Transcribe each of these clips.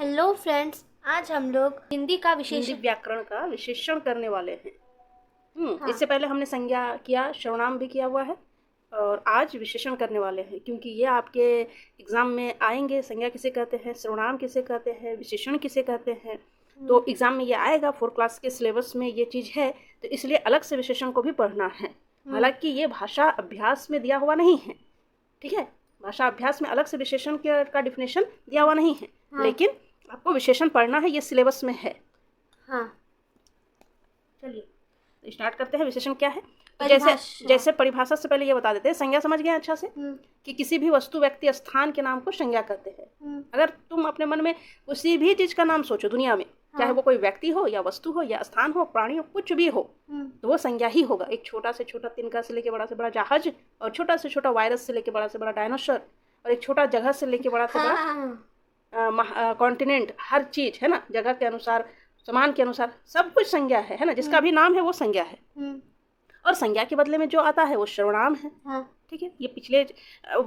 Hello friends, आज हम लोग हिंदी व्याकरण का विशेषण करने वाले हैं। हाँ। इससे पहले हमने संज्ञा किया, सर्वनाम भी किया हुआ है और आज विशेषण करने वाले हैं, क्योंकि ये आपके एग्ज़ाम में आएंगे। संज्ञा किसे कहते हैं, सर्वनाम किसे कहते हैं, विशेषण किसे कहते हैं, तो एग्ज़ाम में ये आएगा। 4 क्लास के सिलेबस में ये चीज़ है, तो इसलिए अलग से विशेषण को भी पढ़ना है। हालांकि ये भाषा अभ्यास में दिया हुआ नहीं है, ठीक है। भाषा अभ्यास में अलग से विशेषण का डिफिनेशन दिया हुआ नहीं है, लेकिन आपको विशेषण पढ़ना है, ये सिलेबस में है। हाँ, चलिए स्टार्ट करते हैं। विशेषण क्या है? परिभाषा। जैसे परिभाषा से पहले ये बता देते हैं। संज्ञा समझ गए अच्छा से, कि किसी भी वस्तु, व्यक्ति, स्थान के नाम को संज्ञा कहते हैं। अगर तुम अपने मन में किसी भी चीज का नाम सोचो दुनिया में, चाहे वो कोई व्यक्ति हो या वस्तु हो या स्थान हो, प्राणी हो, कुछ भी हो, तो वो संज्ञा ही होगा। एक छोटा से छोटा तिनका से लेके बड़ा से बड़ा जहाज, और छोटा से छोटा वायरस से लेके बड़ा से बड़ा डायनासोर, और एक छोटा जगह से लेके बड़ा से बड़ा कॉन्टिनेंट, हर चीज है ना, जगह के अनुसार, समान के अनुसार सब कुछ संज्ञा है ना। जिसका भी नाम है वो संज्ञा है, और संज्ञा के बदले में जो आता है वो सर्वनाम है। ठीक है, ये पिछले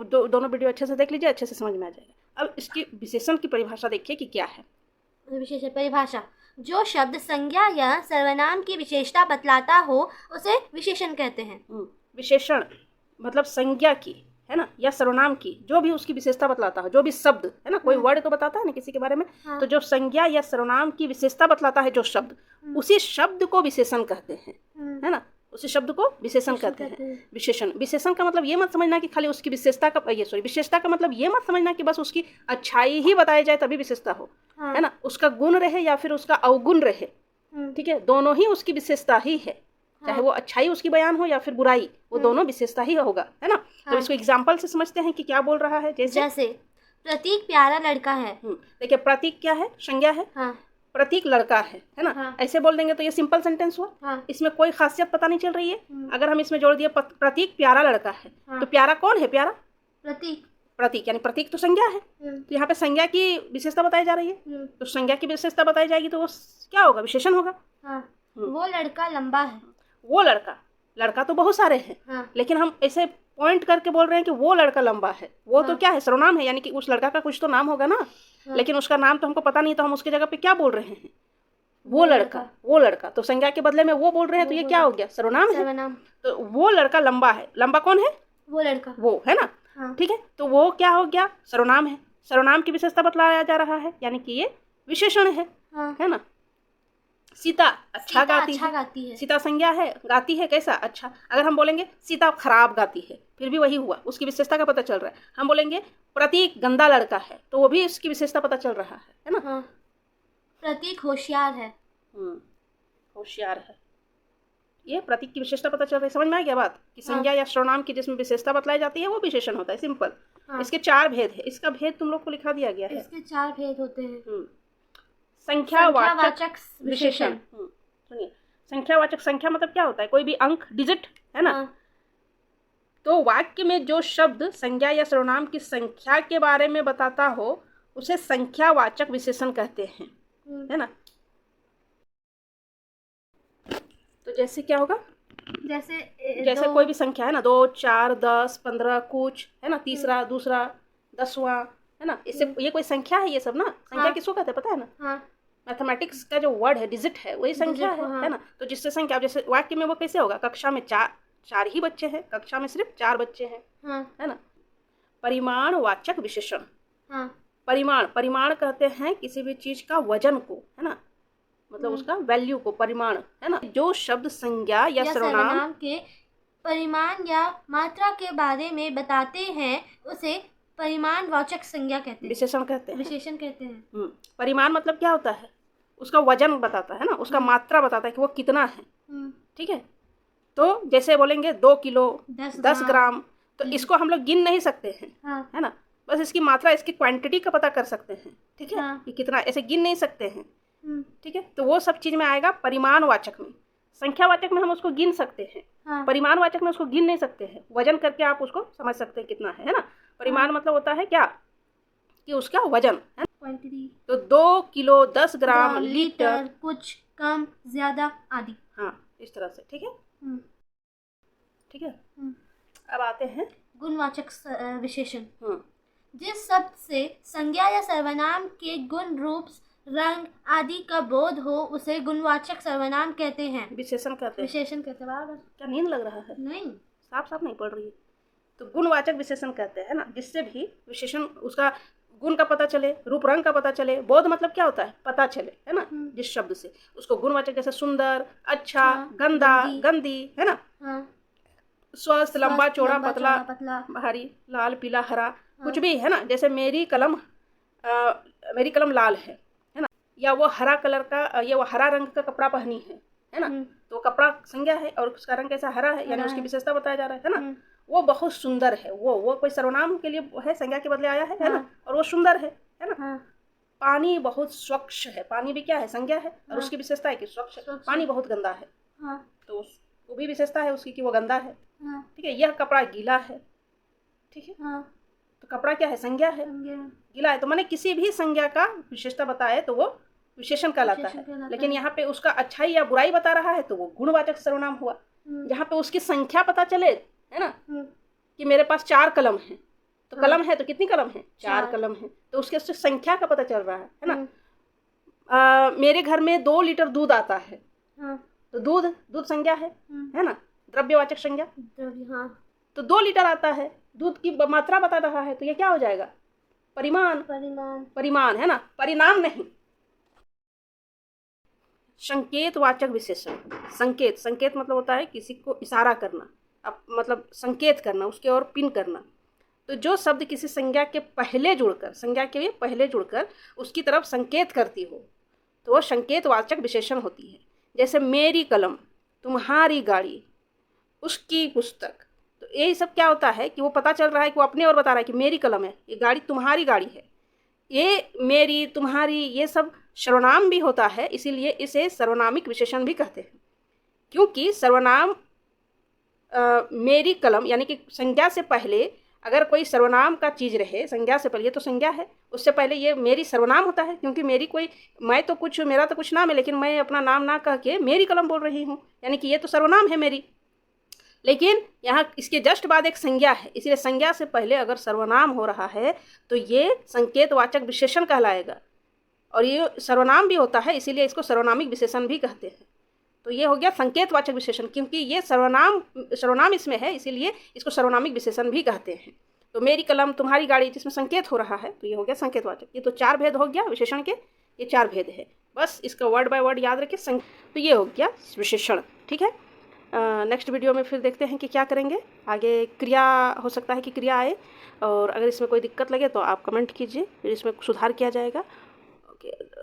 दोनों वीडियो अच्छे से देख लीजिए, अच्छे से समझ में आ जाएगा। अब इसकी विशेषण की परिभाषा देखिए कि क्या है। विशेषण परिभाषा: जो शब्द संज्ञा या सर्वनाम की विशेषता बतलाता हो उसे विशेषण कहते हैं। विशेषण मतलब संज्ञा की, है ना, या सर्वनाम की, जो भी उसकी विशेषता बतलाता हो, जो भी शब्द है ना, कोई वर्ड तो बताता है ना किसी के बारे में, तो जो संज्ञा या सर्वनाम की विशेषता बतलाता है जो शब्द, उसी शब्द को विशेषण कहते हैं, है ना। उसी शब्द को विशेषण कहते हैं। विशेषण, विशेषण का मतलब ये मत समझना कि खाली उसकी विशेषता का, विशेषता का मतलब ये मत समझना कि बस उसकी अच्छाई ही बताई जाए तभी विशेषता हो, है ना। उसका गुण रहे या फिर उसका अवगुण रहे, ठीक है, दोनों ही उसकी विशेषता ही है। चाहे वो अच्छाई उसकी बयान हो या फिर बुराई, वो दोनों विशेषता ही होगा, है ना। तो इसको एग्जाम्पल से समझते हैं कि क्या बोल रहा है। जैसे प्रतीक प्यारा लड़का है। देखिए, प्रतीक क्या है? संज्ञा है। प्रतीक लड़का है ना। ऐसे बोल देंगे तो ये सिंपल सेंटेंस हुआ। इसमें कोई खासियत पता नहीं चल रही है। अगर हम इसमें जोड़ दिए प्रतीक प्यारा लड़का है, तो प्यारा कौन है? प्यारा प्रतीक। प्रतीक यानी प्रतीक तो संज्ञा है, तो यहाँ पे संज्ञा की विशेषता बताई जा रही है। तो संज्ञा की विशेषता बताई जाएगी तो वो क्या होगा? विशेषण होगा। वो लड़का लंबा है। वो लड़का तो बहुत सारे हैं, लेकिन हम ऐसे पॉइंट करके बोल रहे हैं कि वो लड़का लंबा है। वो तो क्या है? सर्वनाम है, यानी कि उस लड़का का कुछ तो नाम होगा ना। लेकिन उसका नाम तो हमको पता नहीं, तो हम उसकी जगह पे क्या बोल रहे हैं? वो लड़का। तो संज्ञा के बदले में वो बोल रहे हैं, तो ये क्या हो गया? सर्वनाम है। तो वो लड़का लंबा है। लंबा कौन है? वो लड़का, वो है ना। ठीक है, तो वो क्या हो गया? सर्वनाम है। सर्वनाम की विशेषता बतलाया जा रहा है, यानी कि ये विशेषण है ना। सीता अच्छा गाती है। सीता संज्ञा है, गाती है कैसा? अच्छा। अगर हम बोलेंगे सीता खराब गाती है, फिर भी वही हुआ, उसकी विशेषता का पता चल रहा है। हम बोलेंगे प्रतीक गंदा लड़का है, तो वो भी उसकी विशेषता पता चल रहा है ना। प्रतीक होशियार है। होशियार है, ये प्रतीक की विशेषता पता चल रही है। समझ में आ गया बात कि संज्ञा या सर्वनाम की जिसमें विशेषता बतलाई जाती है वो विशेषण होता है। सिंपल। इसके 4 भेद है। इसका भेद तुम लोग को लिखा दिया गया है। इसके 4 भेद होते हैं। संख्यावाचक विशेषण। सुनिए, संख्यावाचक, संख्या मतलब क्या होता है? कोई भी अंक, डिजिट, है ना। तो वाक्य में जो शब्द संज्ञा या सर्वनाम की संख्या के बारे में बताता हो उसे संख्यावाचक विशेषण कहते हैं, है ना। तो जैसे क्या होगा? जैसे कोई भी संख्या है ना, 2, 4, 10, 15, कुछ, है ना, तीसरा, दूसरा, 10वां, है ना। इससे ये कोई संख्या है, ये सब ना। संख्या किसको कहते हैं पता है ना? मैथमेटिक्स का जो वर्ड है, डिजिट है, वही संख्या है ना। तो जिससे संख्या, जैसे वाक्य में वो कैसे होगा? कक्षा में चार ही बच्चे हैं, कक्षा में सिर्फ 4 बच्चे हैं, है ना। परिमाणवाचक विशेषण। परिमाण कहते हैं किसी भी चीज का वजन को, है ना, मतलब उसका वैल्यू को, परिमाण, है ना। जो शब्द संज्ञा या सर्वनाम के परिमाण या मात्रा के बारे में बताते हैं उसे परिमाणवाचक संज्ञा कहते हैं, विशेषण कहते हैं। परिमाण मतलब क्या होता है? उसका वजन बताता है ना, उसका मात्रा बताता है कि वो कितना है, ठीक है। तो जैसे बोलेंगे 2 किलो, 10 ग्राम, तो इसको हम लोग गिन नहीं सकते हैं, है ना। बस इसकी मात्रा, इसकी क्वांटिटी का पता कर सकते हैं, ठीक है, कि कितना, ऐसे गिन नहीं सकते हैं, ठीक है। तो वो सब चीज में आएगा परिमाणवाचक में। संख्यावाचक में हम उसको गिन सकते हैं, परिमाणवाचक में उसको गिन नहीं सकते हैं। वजन करके आप उसको समझ सकते हैं कितना है ना। परिमाण मतलब होता है क्या? कि उसका वजन, है ना। तो 2 किलो, 10 ग्राम, लीटर, कुछ, कम, ज्यादा आदि। इस तरह से, ठीक है। ठीक है। अब आते हैं गुणवाचक विशेषण। जिस शब्द से संज्ञा या सर्वनाम के गुण, रूप, रंग आदि का बोध हो उसे गुणवाचक सर्वनाम कहते हैं। विशेषण कहते हैं। विशेषण कहते हैं। बराबर। क्या नींद लग रहा है? नहीं, साफ नहीं पढ़ रही है। तो गुणवाचक विशेषण कहते हैं ना, जिससे भी विशेषण उसका गुण का पता चले, रूप रंग का पता चले। बोध मतलब क्या होता है? पता चले, है ना। जिस शब्द से उसको गुणवाचक, जैसे सुंदर, अच्छा, गंदा, गंदी, है ना। स्वस्थ, लंबा, चौड़ा, पतला, भारी, लाल, पीला, हरा, कुछ भी, है ना। जैसे मेरी कलम लाल है ना, या वो हरा कलर का, या वो हरा रंग का कपड़ा पहनी है ना। तो कपड़ा संज्ञा है और उसका रंग कैसा? हरा है, यानी उसकी विशेषता बताया जा रहा है ना। वो बहुत सुंदर है, वो कोई सर्वनाम के लिए है, संज्ञा के बदले आया है ना। और वो सुंदर है ना। पानी बहुत स्वच्छ है, पानी भी क्या है? संज्ञा है, और उसकी विशेषता है कि स्वच्छ है। पानी बहुत गंदा है, तो वो भी विशेषता है उसकी कि वो गंदा है। ठीक है। यह कपड़ा गीला है, ठीक है। तो कपड़ा क्या है? संज्ञा है, गीला है। तो मैंने किसी भी संज्ञा का विशेषता बताए तो वो विशेषण कहलाता है। लेकिन यहाँ पे उसका अच्छाई या बुराई बता रहा है तो वो गुणवाचक सर्वनाम हुआ। जहाँ पे उसकी संख्या पता चले, है ना, कि मेरे पास 4 कलम हैं, तो कलम है तो कितनी कलम है? 4 कलम है, तो उसके संख्या का पता चल रहा है ना। मेरे घर में 2 लीटर दूध आता है, तो दूध संज्ञा है ना, द्रव्यवाचक संज्ञा। तो 2 लीटर आता है, दूध की मात्रा बता रहा है, तो ये क्या हो जाएगा? परिमाण, है ना, परिणाम नहीं। संकेतवाचक विशेषण। संकेत मतलब होता है किसी को इशारा करना, अब मतलब संकेत करना, उसके ओर पिन करना। तो जो शब्द किसी संज्ञा के पहले जुड़कर उसकी तरफ संकेत करती हो तो वो संकेतवाचक विशेषण होती है। जैसे मेरी कलम, तुम्हारी गाड़ी, उसकी पुस्तक। तो यही सब क्या होता है कि वो पता चल रहा है कि वो अपने ओर बता रहा है कि मेरी कलम है, ये गाड़ी तुम्हारी गाड़ी है। ये मेरी, तुम्हारी, ये सब सर्वनाम भी होता है, इसीलिए इसे सर्वनामिक विशेषण भी कहते हैं। क्योंकि सर्वनाम मेरी कलम यानी कि संज्ञा से पहले अगर कोई सर्वनाम का चीज़ रहे, संज्ञा से पहले, ये तो संज्ञा है, उससे पहले ये मेरी सर्वनाम होता है। क्योंकि मेरा तो कुछ नाम है, लेकिन मैं अपना नाम ना कह के मेरी कलम बोल रही हूँ, यानी कि ये तो सर्वनाम है मेरी। लेकिन यहाँ इसके जस्ट बाद एक संज्ञा है, इसलिए संज्ञा से पहले अगर सर्वनाम हो रहा है तो ये संकेतवाचक विशेषण कहलाएगा, और ये सर्वनाम भी होता है, इसीलिए इसको सर्वनामिक विशेषण भी कहते हैं। तो ये हो गया संकेतवाचक विशेषण, क्योंकि ये सर्वनाम इसमें है, इसीलिए इसको सर्वनामिक विशेषण भी कहते हैं। तो मेरी कलम, तुम्हारी गाड़ी, जिसमें संकेत हो रहा है, तो ये हो गया संकेतवाचक। ये तो 4 भेद हो गया विशेषण के, ये 4 भेद है, बस इसका वर्ड बाय वर्ड याद रखिए। तो ये हो गया विशेषण, ठीक है। नेक्स्ट वीडियो में फिर देखते हैं कि क्या करेंगे आगे। क्रिया, हो सकता है कि क्रिया आए, और अगर इसमें कोई दिक्कत लगे तो आप कमेंट कीजिए, फिर इसमें सुधार किया जाएगा।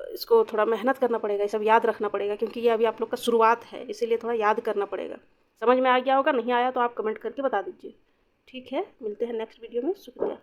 इसको थोड़ा मेहनत करना पड़ेगा, ये सब याद रखना पड़ेगा, क्योंकि ये अभी आप लोग का शुरुआत है, इसीलिए थोड़ा याद करना पड़ेगा। समझ में आ गया होगा, नहीं आया तो आप कमेंट करके बता दीजिए, ठीक है। मिलते हैं नेक्स्ट वीडियो में, शुक्रिया।